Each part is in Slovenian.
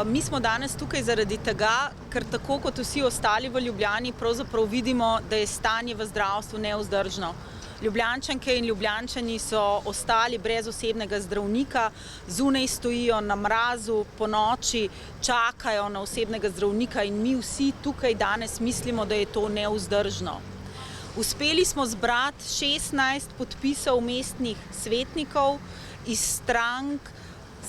Mi smo danes tukaj zaradi tega, ker tako kot vsi ostali v Ljubljani pravzaprav vidimo, da je stanje v zdravstvu nevzdržno. Ljubljančanke in Ljubljančani so ostali brez osebnega zdravnika, zunaj stojijo na mrazu, ponoči čakajo na osebnega zdravnika in mi vsi tukaj danes mislimo, da je to nevzdržno. Uspeli smo zbrati 16 podpisov mestnih svetnikov iz strank,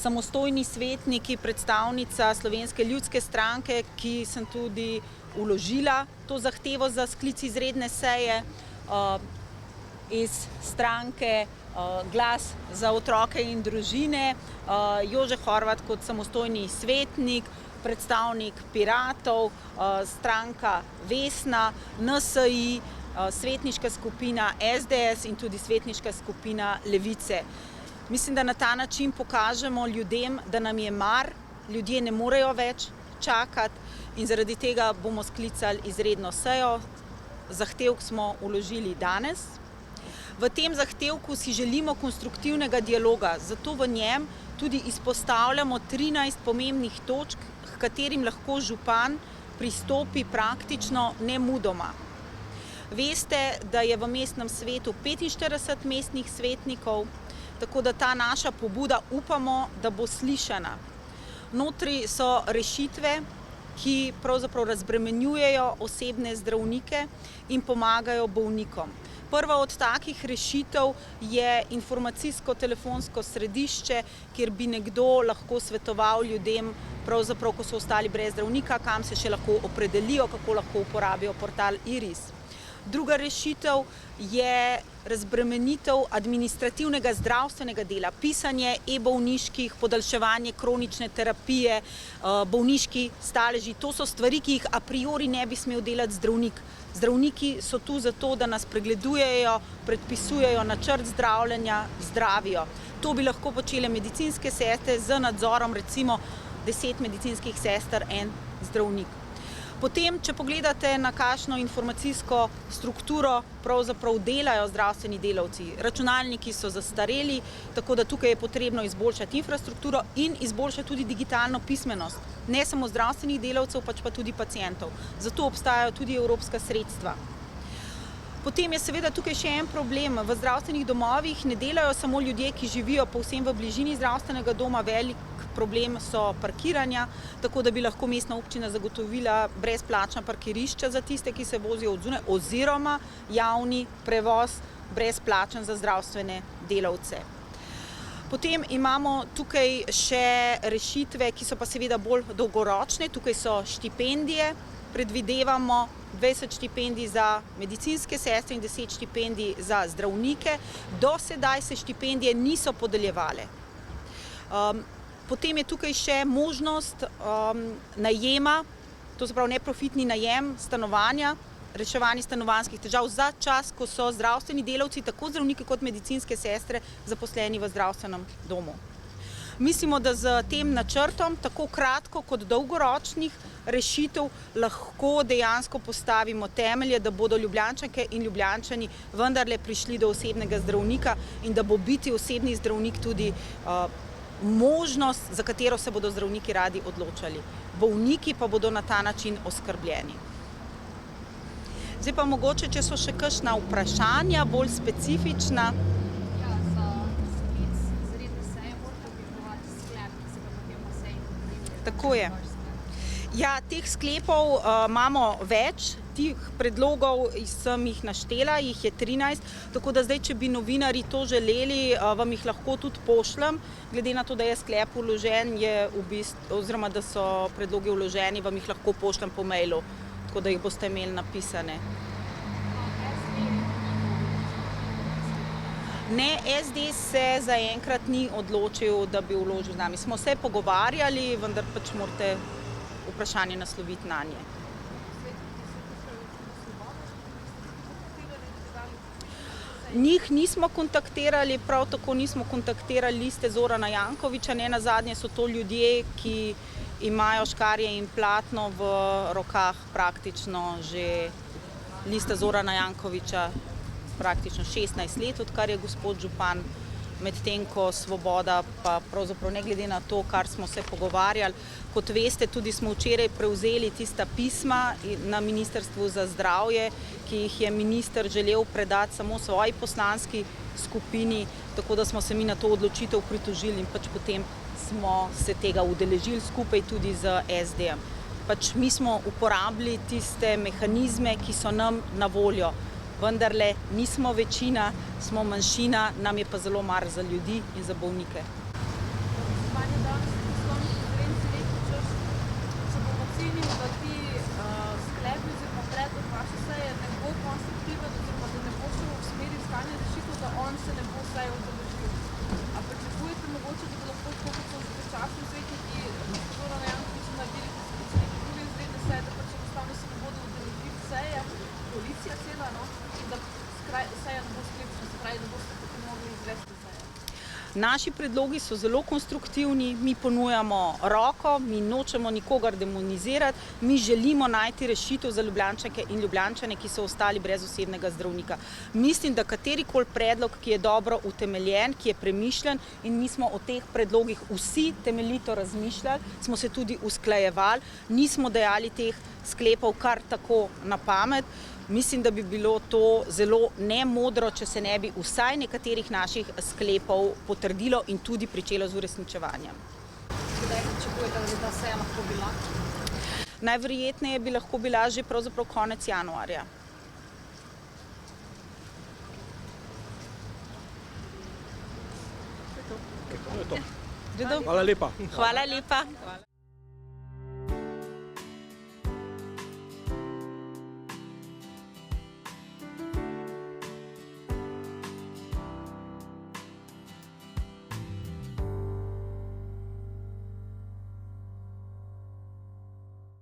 samostojni svetniki, predstavnica Slovenske ljudske stranke, ki sem tudi vložila to zahtevo za sklic izredne seje, iz stranke Glas za otroke in družine, Jože Horvat kot samostojni svetnik, predstavnik Piratov, stranka Vesna, NSi, svetniška skupina SDS in tudi svetniška skupina Levice. Mislim, da na ta način pokažemo ljudem, da nam je mar, ljudje ne morejo več čakati in zaradi tega bomo sklicali izredno sejo. Zahtevek smo vložili danes. V tem zahtevku si želimo konstruktivnega dialoga, zato v njem tudi izpostavljamo 13 pomembnih točk, h katerim lahko župan pristopi praktično nemudoma. Veste, da je v mestnem svetu 45 mestnih svetnikov, tako da ta naša pobuda upamo, da bo slišana. Notri so rešitve, ki pravzaprav razbremenjujejo osebne zdravnike in pomagajo bolnikom. Prva od takih rešitev je informacijsko-telefonsko središče, kjer bi nekdo lahko svetoval ljudem, pravzaprav, ko so ostali brez zdravnika, kam se še lahko opredelijo, kako lahko uporabijo portal IRIS. Druga rešitev je razbremenitev administrativnega zdravstvenega dela, pisanje e-bolniških, podaljševanje kronične terapije, bolniški staleži. To so stvari, ki jih a priori ne bi smel delati zdravnik. Zdravniki so tu zato, da nas pregledujejo, predpisujejo načrt zdravljenja, zdravijo. To bi lahko počele medicinske sestre z nadzorom recimo 10 medicinskih sester, en zdravnik. Potem, če pogledate, na kakšno informacijsko strukturo pravzaprav delajo zdravstveni delavci. Računalniki so zastareli, tako da tukaj je potrebno izboljšati infrastrukturo in izboljšati tudi digitalno pismenost. Ne samo zdravstvenih delavcev, pač pa tudi pacientov. Zato obstajajo tudi evropska sredstva. Potem je seveda tukaj še en problem. V zdravstvenih domovih ne delajo samo ljudje, ki živijo povsem v bližini zdravstvenega doma, velik problem so parkiranja, tako da bi lahko mestna občina zagotovila brezplačna parkirišča za tiste, ki se vozijo od zunaj, oziroma javni prevoz brezplačen za zdravstvene delavce. Potem imamo tukaj še rešitve, ki so pa seveda bolj dolgoročne. Tukaj so štipendije. Predvidevamo 20 štipendij za medicinske sestre in 10 štipendij za zdravnike. Do sedaj se štipendije niso podeljevale. Potem je tukaj še možnost najema, to se pravi neprofitni najem stanovanja, reševanje stanovanjskih težav za čas, ko so zdravstveni delavci, tako zdravniki kot medicinske sestre, zaposleni v zdravstvenem domu. Mislimo, da z tem načrtom, tako kratko kot dolgoročnih rešitev, lahko dejansko postavimo temelje, da bodo Ljubljančanke in Ljubljančani vendarle prišli do osebnega zdravnika in da bo biti osebni zdravnik tudi možnost, za katero se bodo zdravniki radi odločali. Bolniki pa bodo na ta način oskrbljeni. Zdaj pa mogoče, če so še kakšna vprašanja, bolj specifična. Ja, za sklic izredne seje morate oblikovati sklep, ki se ga potem na seji potrebuje. Tako je. Ja, teh sklepov imamo več. Tih predlogov sem jih naštela, jih je 13, tako da zdaj, če bi novinarji to želeli, vam jih lahko tudi pošljem. Glede na to, da je sklep vložen, oziroma da so predlogi vloženi, vam jih lahko pošljem po mailu, tako da jih boste imeli napisane. Ne, SD se zaenkrat ni odločil, da bi vložil z nami. Smo se pogovarjali, vendar pač morate vprašanje nasloviti nanje. Njih nismo kontaktirali, prav tako nismo kontaktirali Liste Zorana Jankovića, nenazadnje so to ljudje, ki imajo škarje in platno v rokah praktično že Lista Zorana Jankovića praktično 16 let, odkar je gospod župan. medtem ko Svoboda pa pravzaprav ne glede na to, kar smo se pogovarjali. Kot veste, tudi smo včeraj prevzeli tista pisma na Ministrstvu za zdravje, ki jih je minister želel predati samo svoji poslanski skupini, tako da smo se mi na to odločitev pritožili in pač potem smo se tega udeležili skupaj tudi z SD-jem. Pač mi smo uporabili tiste mehanizme, ki so nam na voljo. Vendarle nismo večina, smo manjšina, nam je pa zelo mar za ljudi in za bolnike. Manje danes v tiskovni konferenci rekel, češ, če bomo ocenili, da ti sklepi oziroma predlog vaše seje ne bo konstruktiven oziroma da ne bo šel v smeri iskanja rešitev, da on se ne bo seje udeležil. A pričakujete mogoče, da bi lahko tako, kot so že časni svetniki Zorana Jankovića naredili, da so neke druge izredne seje, da pač enostavno se ne bodo udeležili seje, koalicija cela, no, in da seja ne bo sklepčna, se pravi, da boste potem mogli izvesti seje. Naši predlogi so zelo konstruktivni, mi ponujamo roko, mi nočemo nikogar demonizirati, mi želimo najti rešitev za Ljubljančanke in Ljubljančane, ki so ostali brez osebnega zdravnika. Mislim, da katerikoli predlog, ki je dobro utemeljen, ki je premišljen, in mi smo o teh predlogih vsi temeljito razmišljali, smo se tudi usklajevali, nismo dajali teh sklepov kar tako na pamet. Mislim, da bi bilo to zelo nemodro, če se ne bi vsaj nekaterih naših sklepov potrdilo in tudi pričelo z uresničevanjem. Kdaj pričakujete, da bi ta seja lahko bila? Najverjetneje bi lahko bila že pravzaprav konec januarja. To je to. Redo? Hvala lepa. Hvala lepa.